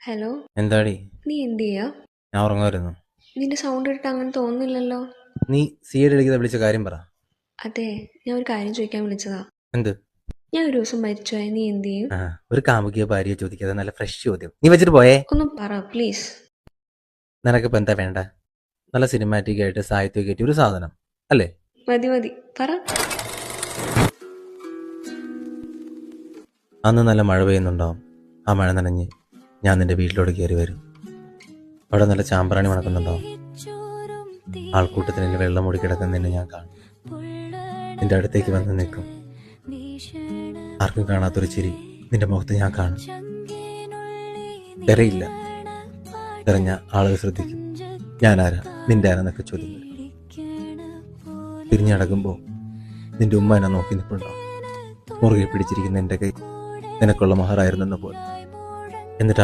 Hello. എന്താടി? നീ എന്ത് ചെയ്യാ? ഞാൻ ഉറങ്ങുമായിരുന്നു. നിന്റെ സൗണ്ട് കേട്ടിട്ട് അങ്ങനെ തോന്നുന്നില്ലല്ലോ. നീ സി ഐ വിളിക്കുന്ന വിളിച്ച കാര്യം പറ. അതെ, ഞാൻ ഒരു കാര്യം ചോദിക്കാൻ വിളിച്ചതാ. എന്ത്? ഞാൻ ഒരു ദിവസം മരിച്ചുപോയ നീ എന്ത് ചെയ്യും? ഒരു കാമുകിയോ ഭാര്യയോ ചോദിക്കാതെ നല്ല ഫ്രഷ് ചോദ്യം. നീ വെച്ചിട്ട് പോയേ. ഒന്ന് പറ പ്ലീസ്. നിനക്കിപ്പോൾ എന്താ വേണ്ട? നല്ല സിനിമാറ്റിക് ആയിട്ട് സാഹിത്യം കയറ്റി ഒരു സാധനം അല്ലേ? മതി മതി, പറ. അന്ന് നല്ല മഴ പെയ്യുന്നുണ്ടാവും. ആ മഴ നനഞ്ഞ് ഞാൻ നിന്റെ വീട്ടിലോട്ട് കയറി വരും. അവിടെ നല്ല ചാമ്പ്രാണി മണക്കുന്നുണ്ടാവും. ആൾക്കൂട്ടത്തിന് വെള്ളം മൂടി കിടക്കുന്ന നിന്നെ ഞാൻ കാണും. നിന്റെ അടുത്തേക്ക് വന്ന് നിൽക്കും. ആർക്കും കാണാത്തൊരു ചിരി നിന്റെ മുഖത്ത് ഞാൻ കാണും. തെരയില്ല. തെരഞ്ഞ ആളുകൾ ശ്രദ്ധിക്കും. ഞാനാരാ, നിന്റെ ആരാന്നൊക്കെ ചോദ്യം വരും. തിരിഞ്ഞടക്കുമ്പോൾ നിന്റെ ഉമ്മ എന്നെ നോക്കി നിൽപ്പുണ്ടാവും. മുറുകെ പിടിച്ചിരിക്കുന്ന എൻ്റെ കൈ നിനക്കുള്ള മഹറായിരുന്നെന്ന് പോലെ. എന്നിട്ട്